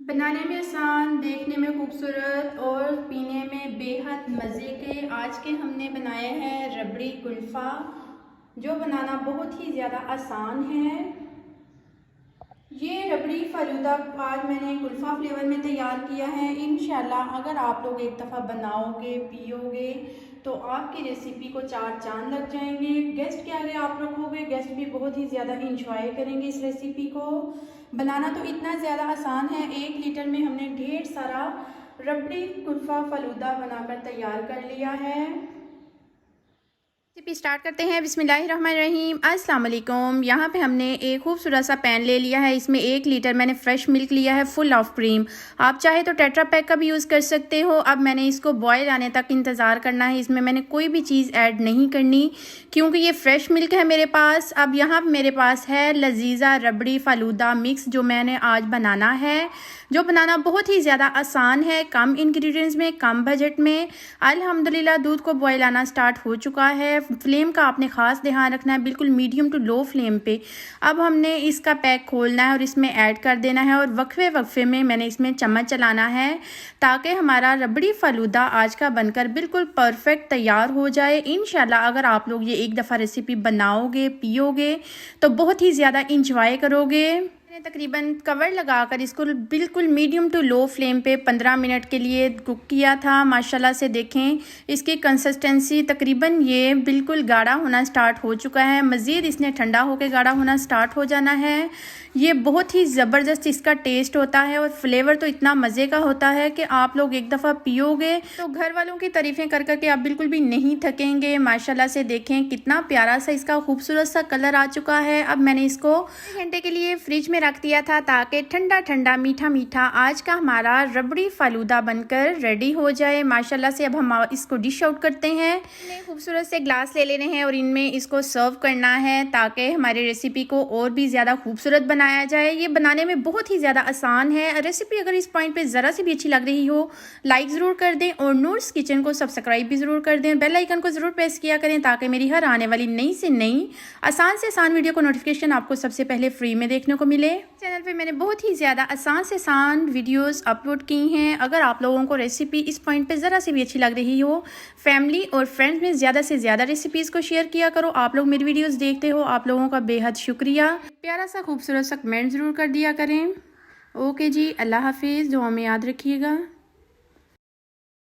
बनाने में आसान, देखने में खूबसूरत और पीने में बेहद मज़े के आज के हमने बनाए हैं रबड़ी कुल्फ़ा, जो बनाना बहुत ही ज़्यादा आसान है। ये रबड़ी फ़ालूदा आज मैंने कुल्फ़ा फ्लेवर में तैयार किया है। इंशाल्लाह अगर आप लोग एक दफ़ा बनाओगे, पियोगे तो आपकी रेसिपी को चार चांद लग जाएंगे। गेस्ट के आगे आप रखोगे, गेस्ट भी बहुत ही ज़्यादा इंजॉय करेंगे इस रेसिपी को। बनाना तो इतना ज़्यादा आसान है। 1 लीटर में हमने ढेर सारा रबड़ी कुल्फ़ा फ़ालूदा बनाकर तैयार कर लिया है। रेसिपी स्टार्ट करते हैं। बिस्मिल्लाहिर्रहमानिर्रहीम। अस्सलाम वालेकुम। यहाँ पे हमने एक खूबसूरत सा पैन ले लिया है। इसमें 1 लीटर मैंने फ्रेश मिल्क लिया है, फुल ऑफ क्रीम। आप चाहे तो टेट्रा पैक का भी यूज़ कर सकते हो। अब मैंने इसको बॉयल आने तक इंतज़ार करना है। इसमें मैंने कोई भी चीज़ ऐड नहीं करनी क्योंकि ये फ्रेश मिल्क है मेरे पास। अब यहाँ मेरे पास है लजीज़ा रबड़ी फ़ालूदा मिक्स, जो मैंने आज बनाना है, जो बनाना बहुत ही ज़्यादा आसान है, कम इंग्रेडिएंट्स में, कम बजट में। अल्हम्दुलिल्लाह दूध को बॉयल आना स्टार्ट हो चुका है। फ्लेम का आपने ख़ास ध्यान रखना है, बिल्कुल मीडियम टू लो फ्लेम पे। अब हमने इसका पैक खोलना है और इसमें ऐड कर देना है और वक्फे वक्फे में मैंने इसमें चम्मच चलाना है ताकि हमारा रबड़ी फ़ालूदा आज का बनकर बिल्कुल परफेक्ट तैयार हो जाए। इंशाल्लाह अगर आप लोग ये एक दफ़ा रेसिपी बनाओगे, पियोगे तो बहुत ही ज़्यादा इंजॉय करोगे। मैंने तकरीबन कवर लगाकर इसको बिल्कुल मीडियम टू लो फ्लेम पे 15 मिनट के लिए कुक किया था। माशाल्लाह से देखें इसकी कंसिस्टेंसी तकरीबन ये बिल्कुल गाढ़ा होना स्टार्ट हो चुका है। मज़ीद इसने ठंडा होकर गाढ़ा होना स्टार्ट हो जाना है। ये बहुत ही ज़बरदस्त इसका टेस्ट होता है और फ्लेवर तो इतना मज़े का होता है कि आप लोग एक दफ़ा पियोगे तो घर वालों की तारीफ़ें कर करके आप बिल्कुल भी नहीं थकेंगे। माशाल्लाह से देखें कितना प्यारा सा इसका खूबसूरत सा कलर आ चुका है। अब मैंने इसको 1 घंटे के लिए फ्रिज में रख दिया था ताकि ठंडा ठंडा मीठा मीठा आज का हमारा रबड़ी फ़ालूदा बनकर रेडी हो जाए। माशाल्लाह से अब हम इसको डिश आउट करते हैं। खूबसूरत से ग्लास ले लेने हैं और इनमें इसको सर्व करना है ताकि हमारी रेसिपी को और भी ज़्यादा खूबसूरत बनाया जाए। ये बनाने में बहुत ही ज़्यादा आसान है। रेसिपी अगर इस पॉइंट पे ज़रा सी भी अच्छी लग रही हो, लाइक ज़रूर कर दें और नूर्स किचन को सब्सक्राइब भी ज़रूर कर दें। बेल आइकन को ज़रूर प्रेस किया करें ताकि मेरी हर आने वाली नई से नई आसान से आसान वीडियो को नोटिफिकेशन आपको सबसे पहले फ्री में देखने को मिले। चैनल पे मैंने बहुत ही ज़्यादा आसान से आसान वीडियोस अपलोड की हैं। अगर आप लोगों को रेसिपी इस पॉइंट पे ज़रा सी भी अच्छी लग रही हो, फैमिली और फ्रेंड्स में ज़्यादा से ज़्यादा रेसिपीज़ को शेयर किया करो। आप लोग मेरी वीडियोस देखते हो, आप लोगों का बेहद शुक्रिया। प्यारा सा खूबसूरत सा कमेंट ज़रूर कर दिया करें। ओके जी, अल्लाह हाफिज़। दुआ में याद रखिएगा।